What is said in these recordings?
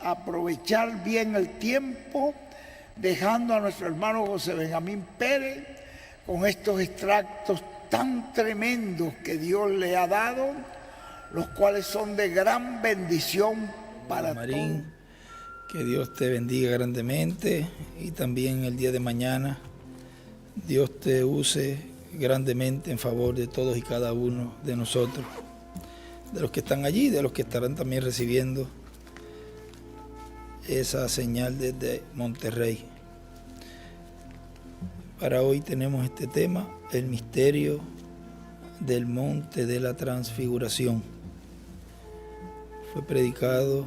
aprovechar bien el tiempo, dejando a nuestro hermano José Benjamín Pérez con estos extractos tan tremendos que Dios le ha dado, los cuales son de gran bendición para Marín, que Dios te bendiga grandemente y también el día de mañana Dios te use grandemente en favor de todos y cada uno de nosotros, de los que están allí, de los que estarán también recibiendo esa señal desde Monterrey. Para hoy tenemos este tema, el misterio del Monte de la Transfiguración. Fue predicado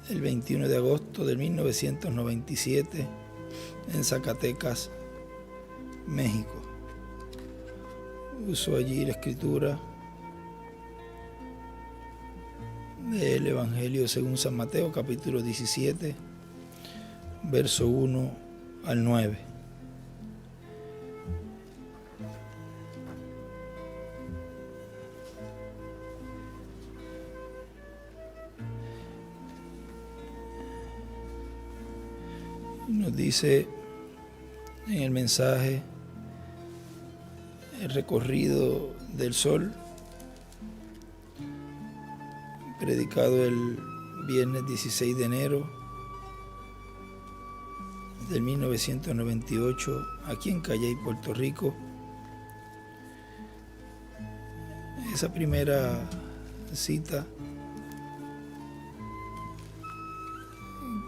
el 21 de agosto de 1997 en Zacatecas, México. Usó allí la escritura del Evangelio según San Mateo, capítulo 17, verso 1 al 9. Nos dice en el mensaje el recorrido del sol, predicado el viernes 16 de enero del 1998 aquí en Calley, Puerto Rico. Esa primera cita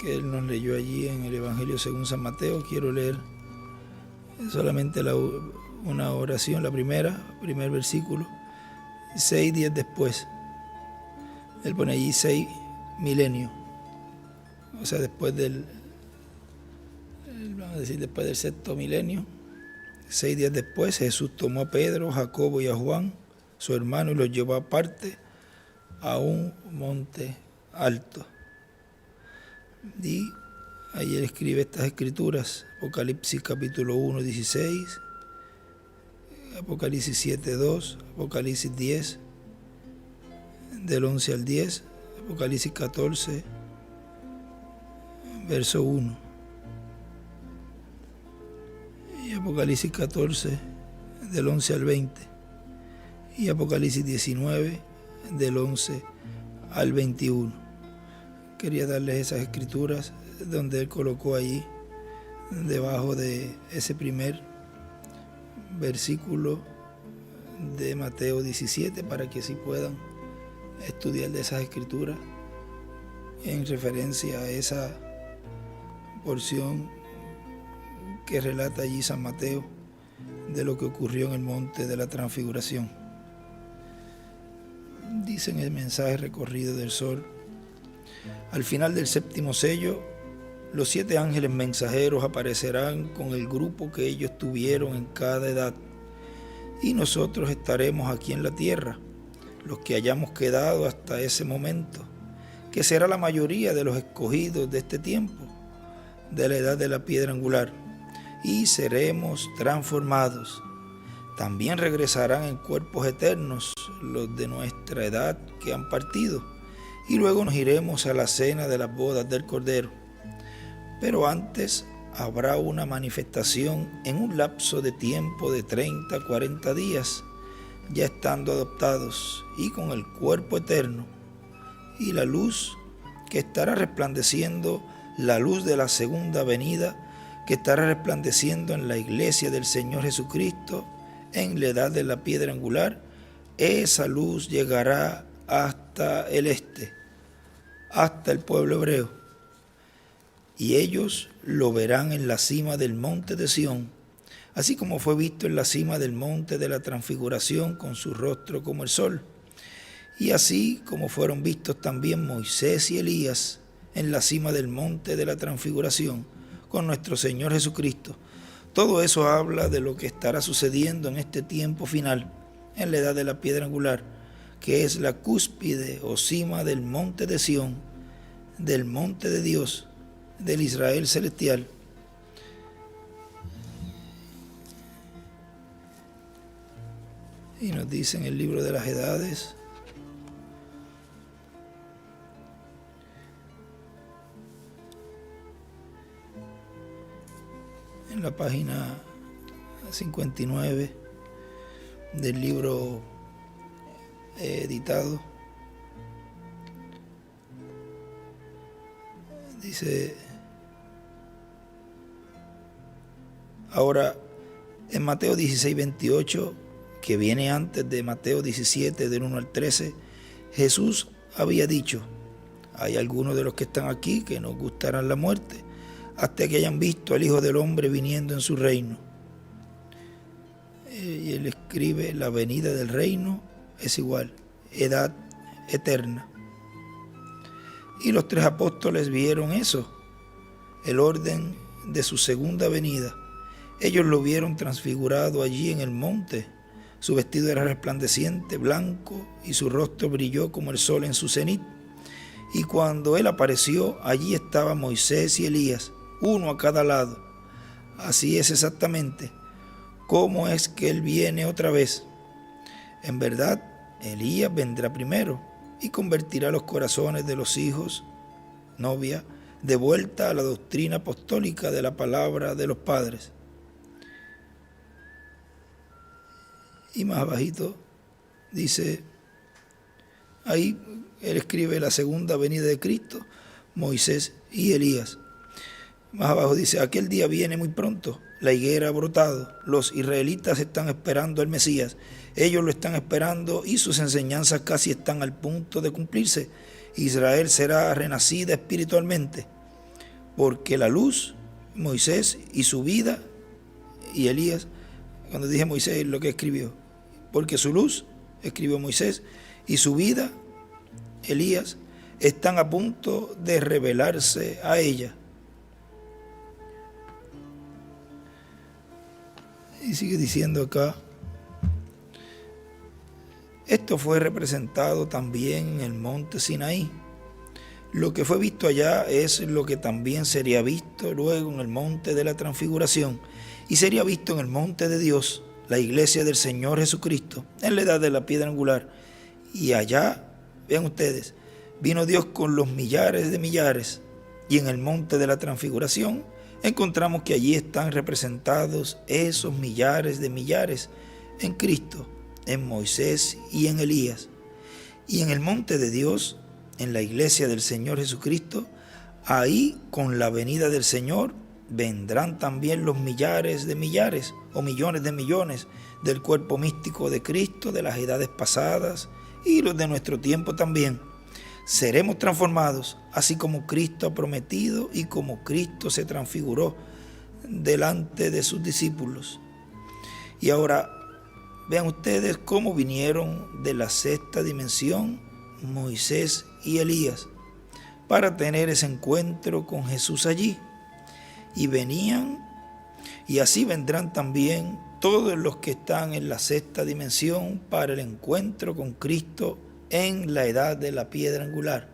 que él nos leyó allí en el Evangelio según San Mateo, quiero leer solamente una oración, la primer versículo, 6 días después. Él pone allí 6 milenios, o sea, después del sexto milenio, 6 días después, Jesús tomó a Pedro, Jacobo y a Juan, su hermano, y los llevó aparte a un monte alto. Y ahí él escribe estas escrituras, Apocalipsis capítulo 1, 16, Apocalipsis 7, 2, Apocalipsis 10, del 11 al 10, Apocalipsis 14, verso 1, y Apocalipsis 14, del 11 al 20, y Apocalipsis 19, del 11 al 21. Quería darles esas escrituras donde él colocó allí, debajo de ese primer versículo de Mateo 17, para que así puedan estudiar de esas escrituras en referencia a esa porción que relata allí San Mateo de lo que ocurrió en el monte de la Transfiguración. Dice en el mensaje recorrido del sol: al final del séptimo sello, los 7 ángeles mensajeros aparecerán con el grupo que ellos tuvieron en cada edad, y nosotros estaremos aquí en la tierra, los que hayamos quedado hasta ese momento, que será la mayoría de los escogidos de este tiempo, de la edad de la piedra angular, y seremos transformados. También regresarán en cuerpos eternos los de nuestra edad que han partido, y luego nos iremos a la cena de las bodas del Cordero. Pero antes habrá una manifestación en un lapso de tiempo de 30 a 40 días, ya estando adoptados y con el cuerpo eterno, y la luz que estará resplandeciendo, la luz de la segunda venida, que estará resplandeciendo en la iglesia del Señor Jesucristo, en la edad de la piedra angular. Esa luz llegará hasta el este, hasta el pueblo hebreo, y ellos lo verán en la cima del monte de Sión, así como fue visto en la cima del monte de la Transfiguración con su rostro como el sol, y así como fueron vistos también Moisés y Elías en la cima del monte de la Transfiguración con nuestro Señor Jesucristo. Todo eso habla de lo que estará sucediendo en este tiempo final, en la edad de la piedra angular, que es la cúspide o cima del monte de Sión, del monte de Dios, del Israel celestial. Y nos dice en el libro de las Edades, en la página 59 del libro editado. Dice: ahora, en Mateo 16, 28, que viene antes de Mateo 17, del 1 al 13, Jesús había dicho: hay algunos de los que están aquí que no gustarán la muerte hasta que hayan visto al Hijo del Hombre viniendo en su reino. Y él escribe: la venida del reino es igual, edad eterna. Y los 3 apóstoles vieron eso, el orden de su segunda venida. Ellos lo vieron transfigurado allí en el monte. Su vestido era resplandeciente, blanco, y su rostro brilló como el sol en su cenit. Y cuando él apareció, allí estaban Moisés y Elías, uno a cada lado. Así es exactamente. ¿Cómo es que él viene otra vez? En verdad, Elías vendrá primero y convertirá los corazones de los hijos, novia, de vuelta a la doctrina apostólica de la palabra de los padres. Y más abajito dice, ahí él escribe la segunda venida de Cristo, Moisés y Elías. Más abajo dice: aquel día viene muy pronto, la higuera ha brotado, los israelitas están esperando al Mesías, ellos lo están esperando y sus enseñanzas casi están al punto de cumplirse. Israel será renacida espiritualmente, porque la luz, Moisés y su vida, y Elías, cuando dije Moisés, lo que escribió, porque su luz, escribió Moisés, y su vida, Elías, están a punto de revelarse a ella. Y sigue diciendo acá: esto fue representado también en el monte Sinaí. Lo que fue visto allá es lo que también sería visto luego en el monte de la transfiguración, y sería visto en el monte de Dios, la iglesia del Señor Jesucristo, en la edad de la piedra angular. Y allá, vean ustedes, vino Dios con los millares de millares, y en el monte de la transfiguración encontramos que allí están representados esos millares de millares en Cristo, en Moisés y en Elías. Y en el monte de Dios, en la iglesia del Señor Jesucristo, ahí con la venida del Señor vendrán también los millares de millares o millones de millones del cuerpo místico de Cristo, de las edades pasadas y los de nuestro tiempo también. Seremos transformados, así como Cristo ha prometido y como Cristo se transfiguró delante de sus discípulos. Y ahora, vean ustedes cómo vinieron de la sexta dimensión Moisés y Elías para tener ese encuentro con Jesús allí. Y venían, y así vendrán también todos los que están en la sexta dimensión para el encuentro con Cristo en la edad de la piedra angular.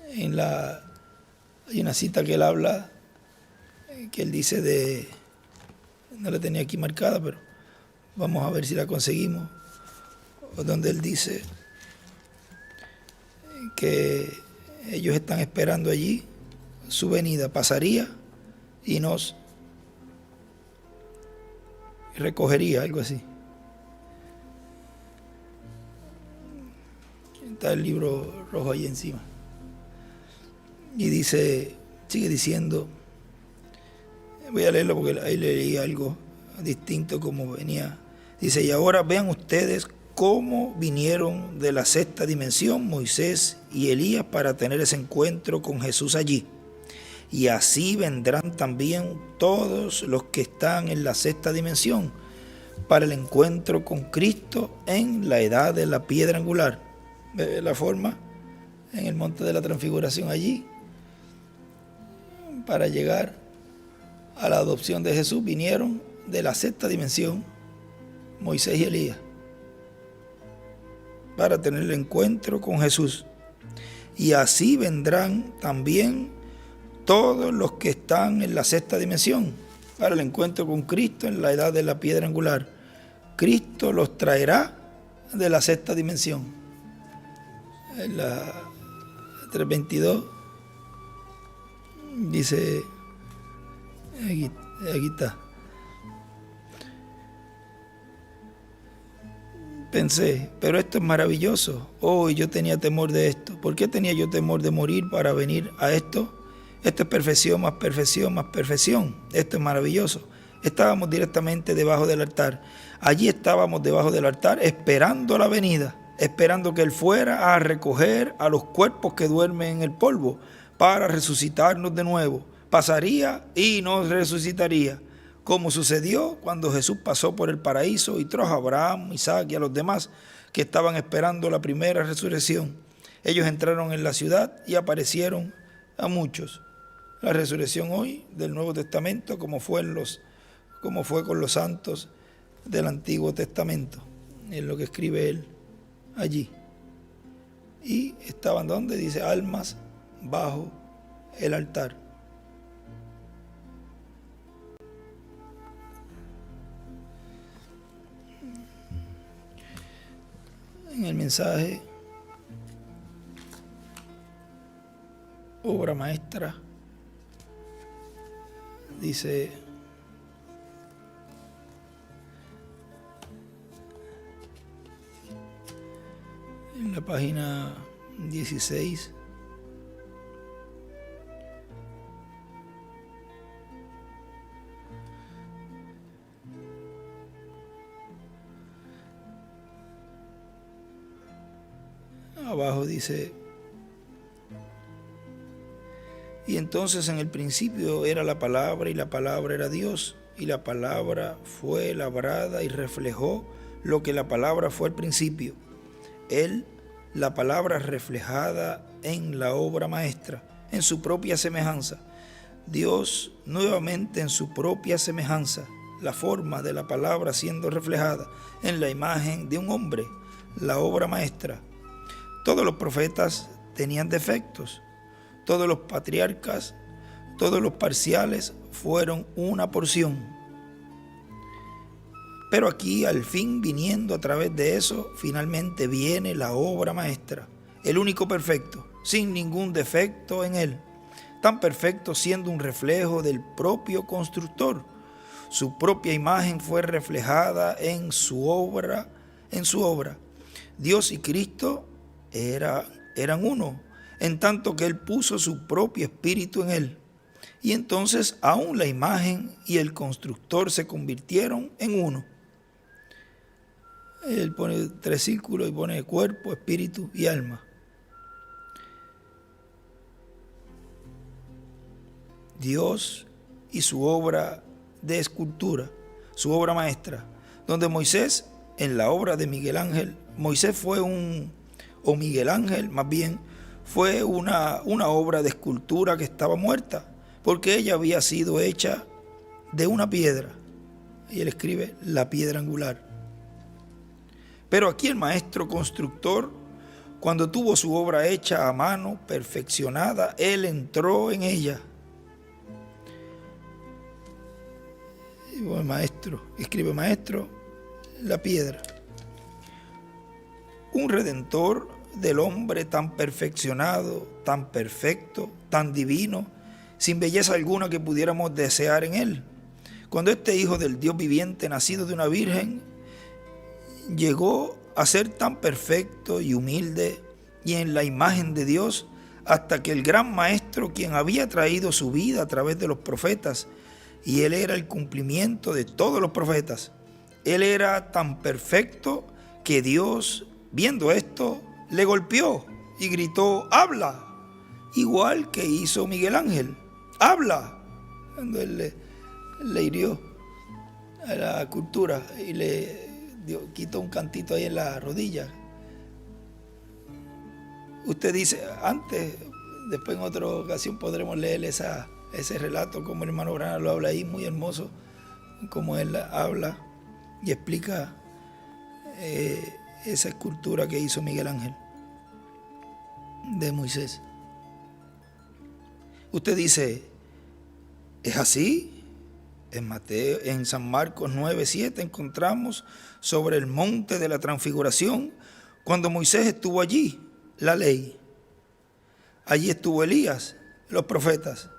Hay una cita que él habla, que él dice no la tenía aquí marcada, pero vamos a ver si la conseguimos, donde él dice que ellos están esperando allí su venida, pasaría y nos recogería, algo así. Está el libro rojo ahí encima. Y dice, sigue diciendo, voy a leerlo porque ahí leí algo distinto como venía. Dice: y ahora vean ustedes cómo vinieron de la sexta dimensión Moisés y Elías para tener ese encuentro con Jesús allí. Y así vendrán también todos los que están en la sexta dimensión para el encuentro con Cristo en la edad de la piedra angular. ¿Ve la forma? En el monte de la transfiguración allí, para llegar a la adopción de Jesús, vinieron de la sexta dimensión Moisés y Elías para tener el encuentro con Jesús. Y así vendrán también todos los que están en la sexta dimensión para el encuentro con Cristo en la edad de la piedra angular. Cristo los traerá de la sexta dimensión. En la 3:22 dice, aquí Aquí está. Pensé, pero esto es maravilloso. Oh, yo tenía temor de esto. ¿Por qué tenía yo temor de morir para venir a esto? Esto es perfección, más perfección, más perfección. Esto es maravilloso. Estábamos directamente debajo del altar. Allí estábamos debajo del altar esperando la venida, esperando que Él fuera a recoger a los cuerpos que duermen en el polvo para resucitarnos de nuevo. Pasaría y nos resucitaría, como sucedió cuando Jesús pasó por el paraíso y trajo a Abraham, Isaac y a los demás que estaban esperando la primera resurrección. Ellos entraron en la ciudad y aparecieron a muchos. La resurrección hoy del Nuevo Testamento, como fue con los santos del Antiguo Testamento, es lo que escribe él allí. Y estaban donde dice almas bajo el altar. En el mensaje Obra Maestra dice: en la página 16, abajo dice: y entonces en el principio era la palabra, y la palabra era Dios, y la palabra fue labrada y reflejó lo que la palabra fue al principio. Él, la palabra reflejada en la obra maestra, en su propia semejanza. Dios nuevamente en su propia semejanza, la forma de la palabra siendo reflejada en la imagen de un hombre, la obra maestra. Todos los profetas tenían defectos, todos los patriarcas, todos los parciales fueron una porción. Pero aquí, al fin, viniendo a través de eso, finalmente viene la obra maestra, el único perfecto, sin ningún defecto en él, tan perfecto siendo un reflejo del propio constructor. Su propia imagen fue reflejada en su obra. Dios y Cristo eran uno, en tanto que Él puso su propio espíritu en Él. Y entonces aún la imagen y el constructor se convirtieron en uno. Él pone 3 círculos y pone cuerpo, espíritu y alma. Dios y su obra de escultura, su obra maestra, donde Moisés, en la obra de Miguel Ángel, Miguel Ángel más bien, fue una obra de escultura que estaba muerta, porque ella había sido hecha de una piedra. Y él escribe la piedra angular. Pero aquí el maestro constructor, cuando tuvo su obra hecha a mano, perfeccionada, él entró en ella. Y el maestro, escribe maestro, la piedra. Un redentor del hombre tan perfeccionado, tan perfecto, tan divino, sin belleza alguna que pudiéramos desear en él. Cuando este Hijo del Dios viviente, nacido de una virgen, llegó a ser tan perfecto y humilde y en la imagen de Dios, hasta que el gran maestro, quien había traído su vida a través de los profetas, y él era el cumplimiento de todos los profetas, él era tan perfecto que Dios, viendo esto, le golpeó y gritó: habla, igual que hizo Miguel Ángel, habla. Cuando él le hirió a la cultura y le quitó un cantito ahí en la rodilla. Usted dice, antes, después en otra ocasión podremos leer ese relato, como el hermano Branham lo habla ahí, muy hermoso, como él habla y explica esa escultura que hizo Miguel Ángel de Moisés. Usted dice, ¿es así? En San Marcos 9:7 encontramos sobre el monte de la transfiguración, cuando Moisés estuvo allí, la ley. Allí estuvo Elías, los profetas.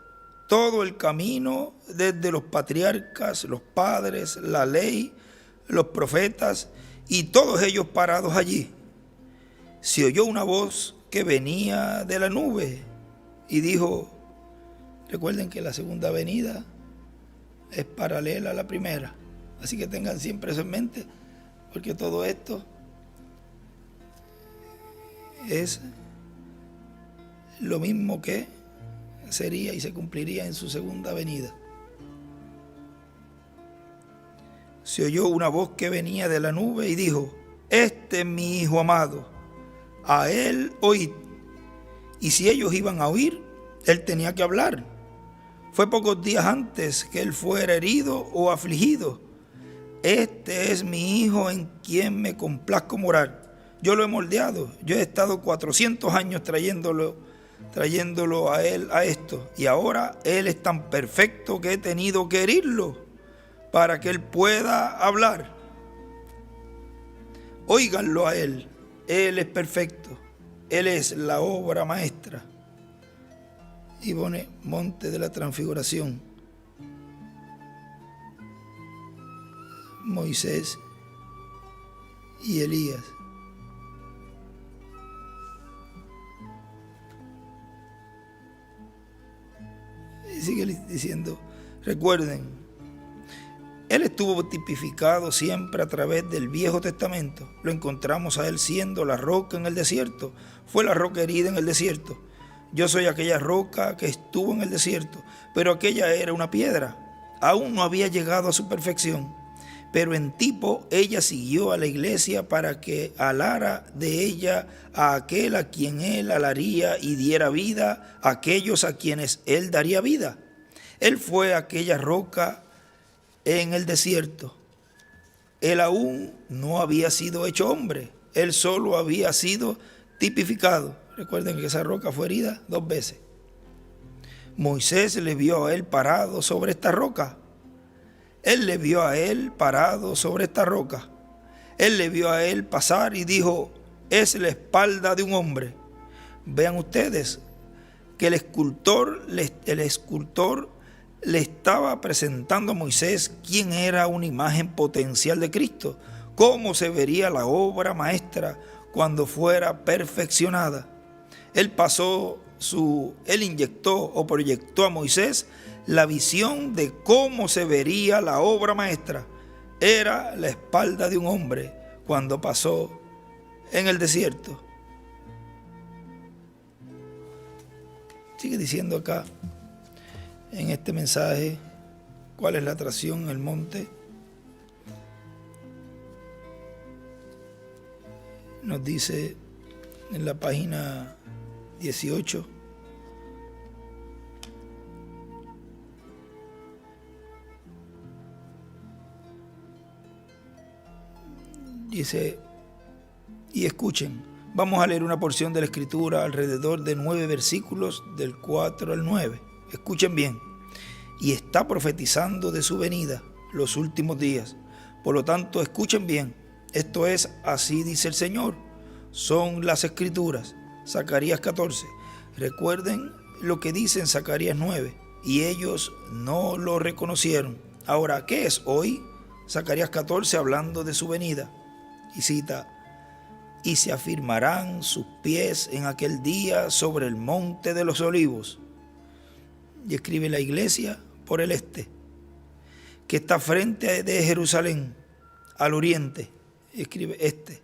todo el camino desde los patriarcas, los padres, la ley, los profetas y todos ellos parados allí. Se oyó una voz que venía de la nube y dijo, recuerden que la segunda venida es paralela a la primera, así que tengan siempre eso en mente, porque todo esto es lo mismo que sería y se cumpliría en su segunda venida. Se oyó una voz que venía de la nube y dijo, este es mi Hijo amado, a él oíd. Y si ellos iban a oír, él tenía que hablar. Fue pocos días antes que él fuera herido o afligido. Este es mi Hijo en quien me complazco morar. Yo lo he moldeado, yo he estado 400 años trayéndolo a él a esto, y ahora él es tan perfecto que he tenido que herirlo para que él pueda hablar. Óiganlo a él es perfecto, él es la obra maestra. Y pone monte de la transfiguración, Moisés y Elías. Y sigue diciendo, recuerden, él estuvo tipificado siempre a través del Viejo Testamento. Lo encontramos a él siendo la roca en el desierto. Fue la roca herida en el desierto. Yo soy aquella roca que estuvo en el desierto, pero aquella era una piedra. Aún no había llegado a su perfección. Pero en tipo ella siguió a la iglesia para que alara de ella a aquel a quien él alaría y diera vida a aquellos a quienes él daría vida. Él fue aquella roca en el desierto. Él aún no había sido hecho hombre, él solo había sido tipificado. Recuerden que esa roca fue herida 2 veces. Moisés le vio a él parado sobre esta roca. Él le vio a él parado sobre esta roca. Él le vio a él pasar y dijo, es la espalda de un hombre. Vean ustedes que el escultor le estaba presentando a Moisés quién era una imagen potencial de Cristo, cómo se vería la obra maestra cuando fuera perfeccionada. Él inyectó o proyectó a Moisés la visión de cómo se vería la obra maestra. Era la espalda de un hombre cuando pasó en el desierto. Sigue diciendo acá en este mensaje cuál es la atracción en el monte. Nos dice en la página 18, dice, y escuchen, vamos a leer una porción de la escritura alrededor de 9 versículos del 4 al 9. Escuchen bien. Y está profetizando de su venida, los últimos días. Por lo tanto, escuchen bien. Esto es, así dice el Señor. Son las escrituras. Zacarías 14. Recuerden lo que dice en Zacarías 9. Y ellos no lo reconocieron. Ahora, ¿qué es hoy? Zacarías 14 hablando de su venida. Y cita, y se afirmarán sus pies en aquel día sobre el monte de los olivos. Y escribe la iglesia por el este, que está frente de Jerusalén, al oriente. Y escribe este.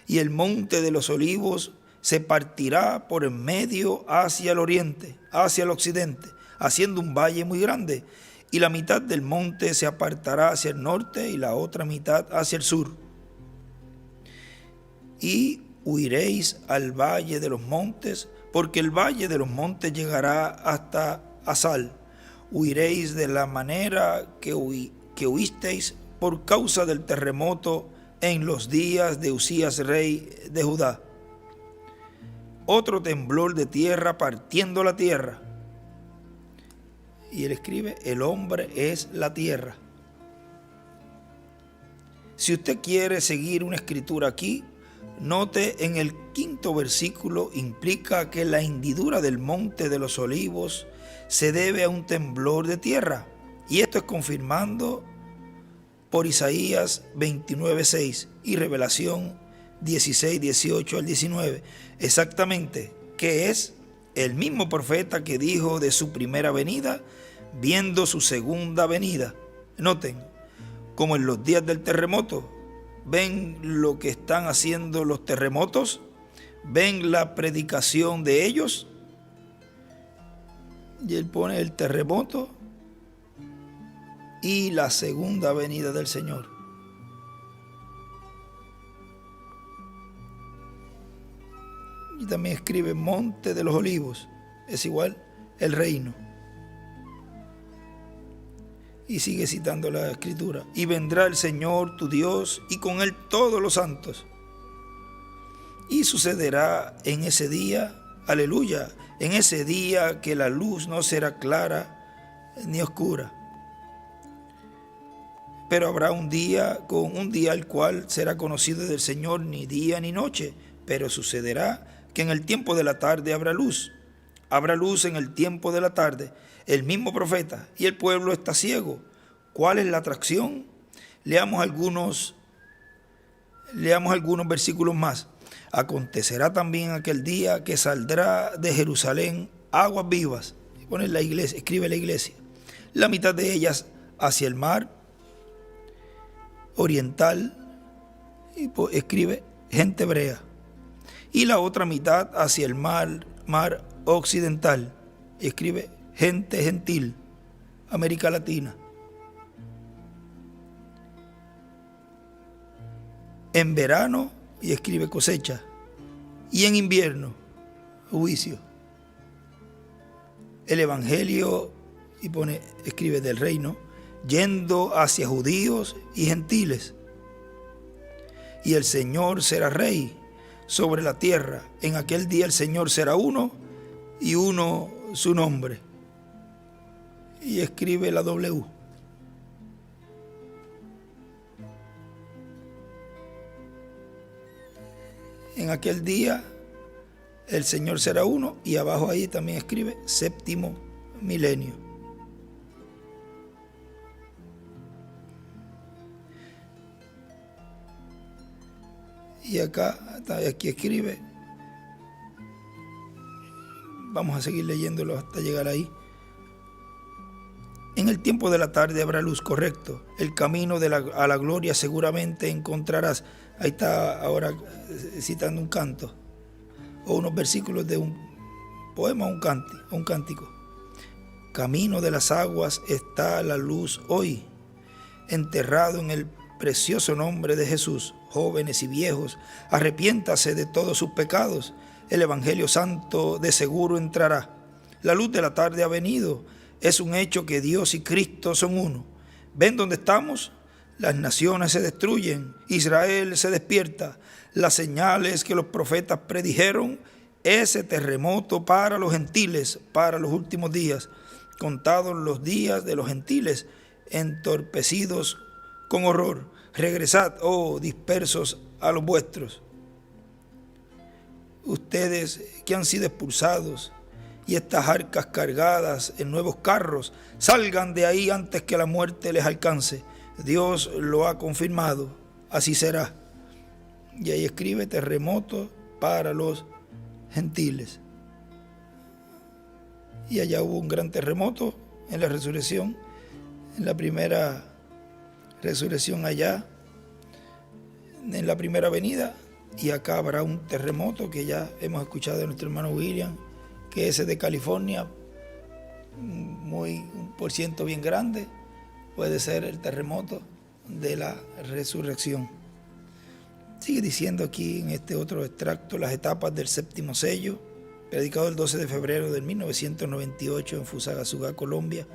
Y el monte de los olivos se partirá por en medio hacia el oriente, hacia el occidente, haciendo un valle muy grande. Y la mitad del monte se apartará hacia el norte y la otra mitad hacia el sur. Y huiréis al valle de los montes, porque el valle de los montes llegará hasta Asal. Huiréis de la manera que huisteis por causa del terremoto en los días de Usías, rey de Judá. Otro temblor de tierra partiendo la tierra. Y él escribe, el hombre es la tierra. Si usted quiere seguir una escritura aquí, note en el 5º versículo, implica que la hendidura del monte de los olivos se debe a un temblor de tierra. Y esto es confirmando por Isaías 29:6 y Revelación 16:18 al 19. Exactamente, que es el mismo profeta que dijo de su primera venida, viendo su segunda venida. Noten, como en los días del terremoto, ven lo que están haciendo los terremotos, ven la predicación de ellos, y él pone el terremoto y la segunda venida del Señor. Y también escribe Monte de los Olivos, es igual el reino. Y sigue citando la escritura. Y vendrá el Señor tu Dios y con él todos los santos. Y sucederá en ese día, aleluya, en ese día que la luz no será clara ni oscura. Pero habrá un día al cual será conocido del Señor ni día ni noche. Pero sucederá que en el tiempo de la tarde habrá luz. Habrá luz en el tiempo de la tarde. El mismo profeta, y el pueblo está ciego. ¿Cuál es la atracción? Leamos algunos versículos más. Acontecerá también aquel día que saldrá de Jerusalén aguas vivas. Pone la iglesia, escribe la iglesia. La mitad de ellas hacia el mar oriental, y escribe gente hebrea. Y la otra mitad hacia el mar occidental, y escribe gente gentil, América Latina. En verano, y escribe cosecha, y en invierno, juicio. El evangelio, y escribe del reino, yendo hacia judíos y gentiles. Y el Señor será rey sobre la tierra. En aquel día el Señor será uno, y uno su nombre. Y escribe la W. En aquel día el Señor será uno, y abajo ahí también escribe séptimo milenio. Y aquí escribe, vamos a seguir leyéndolo hasta llegar ahí. En el tiempo de la tarde habrá luz, correcto. El camino a la gloria seguramente encontrarás. Ahí está ahora citando un canto, o unos versículos de un poema, un cántico. Camino de las aguas está la luz hoy, enterrado en el precioso nombre de Jesús. Jóvenes y viejos, arrepiéntase de todos sus pecados. El Evangelio Santo de seguro entrará. La luz de la tarde ha venido. Es un hecho que Dios y Cristo son uno. ¿Ven dónde estamos? Las naciones se destruyen, Israel se despierta. Las señales que los profetas predijeron, ese terremoto para los gentiles, para los últimos días. Contados los días de los gentiles, entorpecidos con horror. Regresad, oh dispersos, a los vuestros. Ustedes que han sido expulsados, y estas arcas cargadas en nuevos carros, salgan de ahí antes que la muerte les alcance. Dios lo ha confirmado, así será. Y ahí escribe terremoto para los gentiles. Y allá hubo un gran terremoto en la resurrección, en la primera resurrección allá, en la primera venida, y acá habrá un terremoto que ya hemos escuchado de nuestro hermano William, que ese de California, un % bien grande, puede ser el terremoto de la resurrección. Sigue diciendo aquí en este otro extracto las etapas del séptimo sello, predicado el 12 de febrero de 1998 en Fusagasugá, Colombia.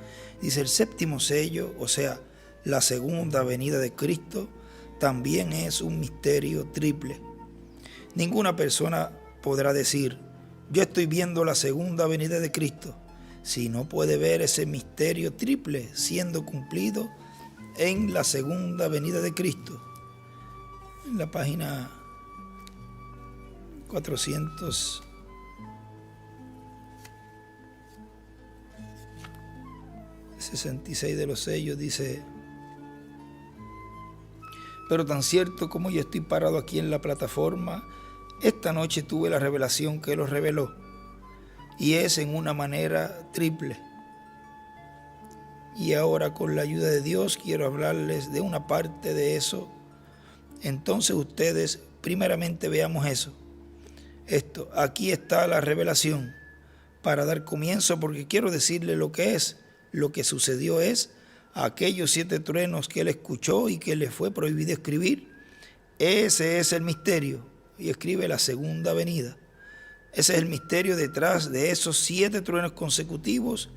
Dice: el séptimo sello, o sea, la segunda venida de Cristo, también es un misterio triple. Ninguna persona podrá decir: yo estoy viendo la segunda venida de Cristo, si no puede ver ese misterio triple siendo cumplido en la segunda venida de Cristo. En la página 400 66 de los sellos dice: pero tan cierto como yo estoy parado aquí en la plataforma, esta noche tuve la revelación que Él os reveló, y es en una manera triple. Y ahora, con la ayuda de Dios, quiero hablarles de una parte de eso. Entonces ustedes, primeramente veamos eso. Aquí está la revelación, para dar comienzo, porque quiero decirle lo que es. Lo que sucedió es aquellos 7 truenos que Él escuchó y que le fue prohibido escribir. Ese es el misterio. Y escribe la segunda venida. Ese es el misterio detrás de esos 7 truenos consecutivos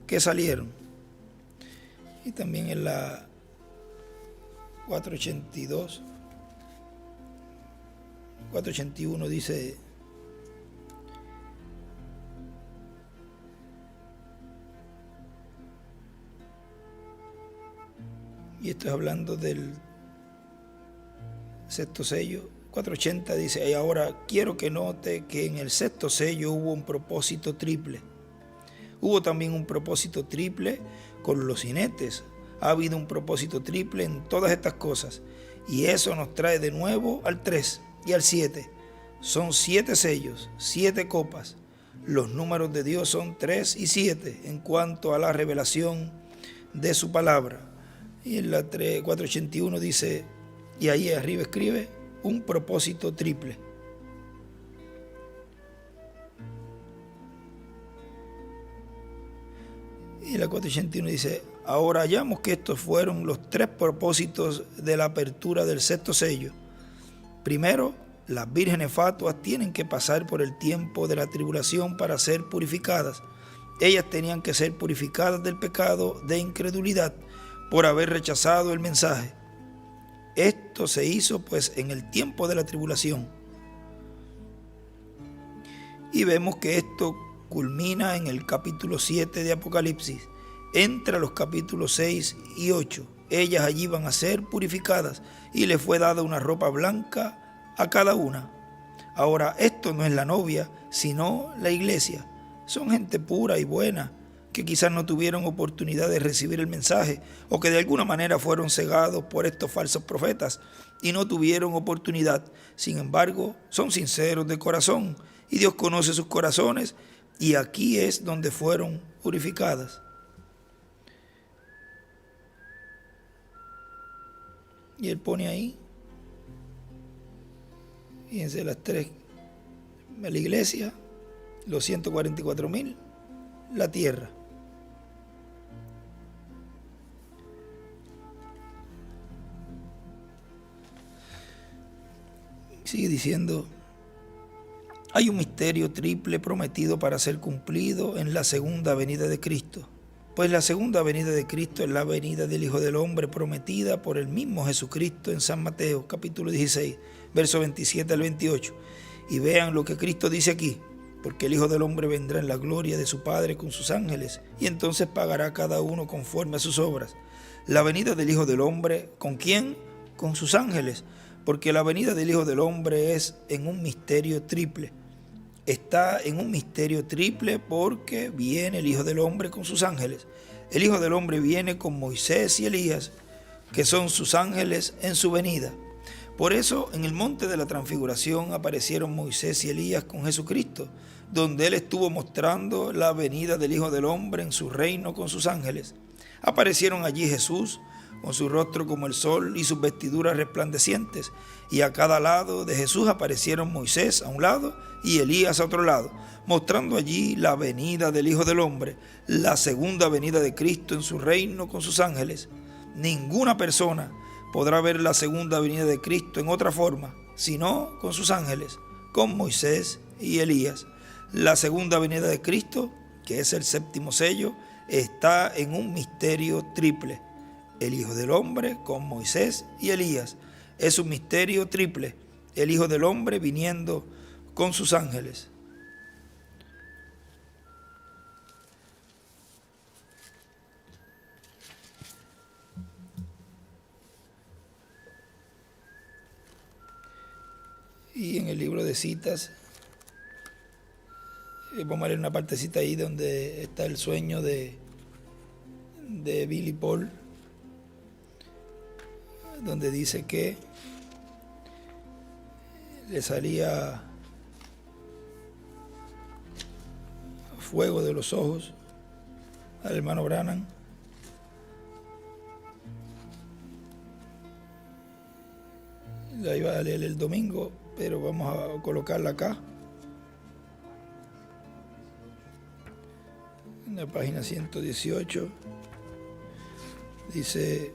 que salieron. Y también en la 482, 481 dice: y esto es hablando del sexto sello. 480 dice: y ahora quiero que note que en el sexto sello hubo un propósito triple. Hubo también un propósito triple con los jinetes. Ha habido un propósito triple en todas estas cosas. Y eso nos trae de nuevo al 3 y al 7. Son 7 sellos, 7 copas. Los números de Dios son 3 y 7 en cuanto a la revelación de su palabra. Y en la 481 dice, y ahí arriba escribe, un propósito triple. Y la 481 dice: ahora hallamos que estos fueron los 3 propósitos de la apertura del sexto sello. Primero, las vírgenes fatuas tienen que pasar por el tiempo de la tribulación para ser purificadas. Ellas tenían que ser purificadas del pecado de incredulidad por haber rechazado el mensaje. Esto se hizo pues en el tiempo de la tribulación. Y vemos que esto culmina en el capítulo 7 de Apocalipsis. Entre los capítulos 6 y 8, ellas allí van a ser purificadas y les fue dada una ropa blanca a cada una. Ahora, esto no es la novia, sino la iglesia. Son gente pura y buena, que quizás no tuvieron oportunidad de recibir el mensaje o que de alguna manera fueron cegados por estos falsos profetas y no tuvieron oportunidad. Sin embargo, son sinceros de corazón y Dios conoce sus corazones, y aquí es donde fueron purificadas. Y él pone ahí, fíjense, las 3, la iglesia, los 144,000, la tierra. Sigue diciendo: hay un misterio triple prometido para ser cumplido en la segunda venida de Cristo. Pues la segunda venida de Cristo es la venida del Hijo del Hombre prometida por el mismo Jesucristo en San Mateo, capítulo 16, verso 27 al 28. Y vean lo que Cristo dice aquí: porque el Hijo del Hombre vendrá en la gloria de su Padre con sus ángeles, y entonces pagará cada uno conforme a sus obras. La venida del Hijo del Hombre, ¿con quién? Con sus ángeles, porque la venida del Hijo del Hombre es en un misterio triple. Está en un misterio triple porque viene el Hijo del Hombre con sus ángeles. El Hijo del Hombre viene con Moisés y Elías, que son sus ángeles en su venida. Por eso en el monte de la transfiguración aparecieron Moisés y Elías con Jesucristo, donde Él estuvo mostrando la venida del Hijo del Hombre en su reino con sus ángeles. Aparecieron allí Jesús, con su rostro como el sol y sus vestiduras resplandecientes, y a cada lado de Jesús aparecieron Moisés a un lado y Elías a otro lado, mostrando allí la venida del Hijo del Hombre, la segunda venida de Cristo en su reino con sus ángeles. Ninguna persona podrá ver la segunda venida de Cristo en otra forma, sino con sus ángeles, con Moisés y Elías. La segunda venida de Cristo, que es el séptimo sello, está en un misterio triple. El Hijo del Hombre con Moisés y Elías. Es un misterio triple. El Hijo del Hombre viniendo con sus ángeles. Y en el libro de citas, vamos a leer una partecita ahí donde está el sueño de de Billy Paul, donde dice que le salía fuego de los ojos al hermano Branham. La iba a leer el domingo, pero vamos a colocarla acá, en la página 118. Dice: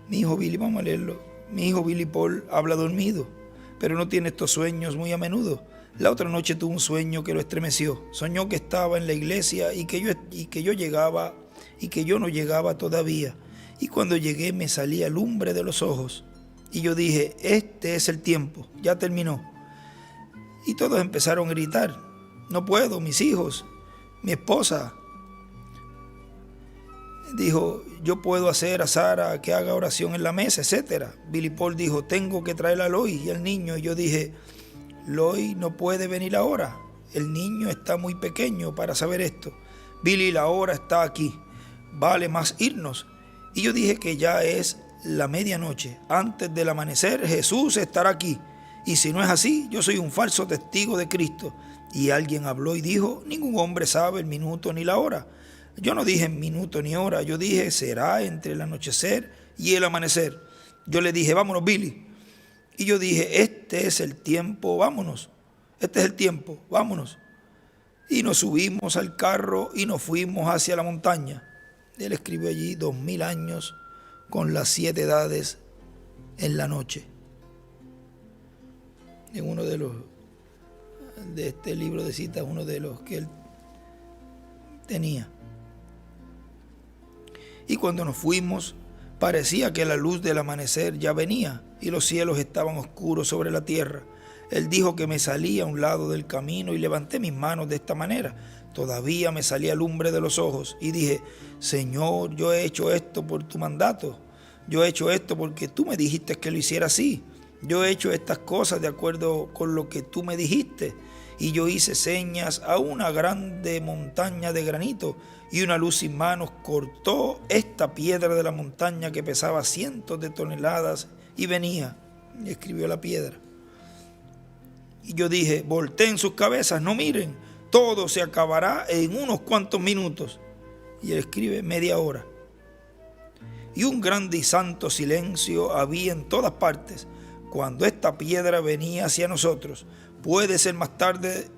mi hijo Billy, vamos a leerlo. Mi hijo Billy Paul habla dormido, pero no tiene estos sueños muy a menudo. La otra noche tuvo un sueño que lo estremeció. Soñó que estaba en la iglesia y que yo llegaba y que yo no llegaba todavía. Y cuando llegué me salía lumbre de los ojos. Y yo dije: este es el tiempo, ya terminó. Y todos empezaron a gritar: no puedo, mis hijos, mi esposa. Dijo: yo puedo hacer a Sara que haga oración en la mesa, etc. Billy Paul dijo: tengo que traer a Lois y al niño. Y yo dije: Lois no puede venir ahora. El niño está muy pequeño para saber esto. Billy, la hora está aquí. Vale más irnos. Y yo dije que ya es la medianoche. Antes del amanecer Jesús estará aquí. Y si no es así, yo soy un falso testigo de Cristo. Y alguien habló y dijo: ningún hombre sabe el minuto ni la hora. Yo no dije minuto ni hora, yo dije: será entre el anochecer y el amanecer. Yo le dije: vámonos, Billy. Y yo dije: este es el tiempo, vámonos. Este es el tiempo, vámonos. Y nos subimos al carro y nos fuimos hacia la montaña. Él escribió allí 2000 años con las 7 edades en la noche. En uno de este libro de citas, uno de los que él tenía. Y cuando nos fuimos, parecía que la luz del amanecer ya venía y los cielos estaban oscuros sobre la tierra. Él dijo que me salía a un lado del camino y levanté mis manos de esta manera. Todavía me salía lumbre de los ojos y dije: Señor, yo he hecho esto por tu mandato. Yo he hecho esto porque tú me dijiste que lo hiciera así. Yo he hecho estas cosas de acuerdo con lo que tú me dijiste. Y yo hice señas a una grande montaña de granito, y una luz sin manos cortó esta piedra de la montaña que pesaba cientos de toneladas y venía. Y escribió la piedra. Y yo dije: volteen sus cabezas, no miren, todo se acabará en unos cuantos minutos. Y él escribe: media hora. Y un grande y santo silencio había en todas partes. Cuando esta piedra venía hacia nosotros, puede ser más tarde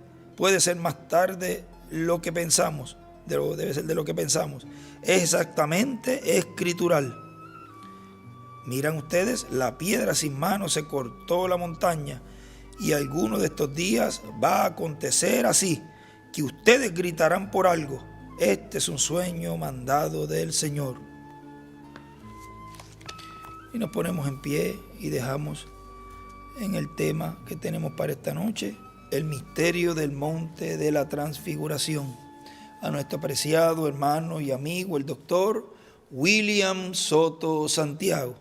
lo que pensamos, debe ser de lo que pensamos. Es exactamente escritural. Miran ustedes, la piedra sin mano se cortó la montaña, y alguno de estos días va a acontecer así, que ustedes gritarán por algo: este es un sueño mandado del Señor. Y nos ponemos en pie y dejamos en el tema que tenemos para esta noche: el misterio del monte de la transfiguración. A nuestro apreciado hermano y amigo, el doctor William Soto Santiago.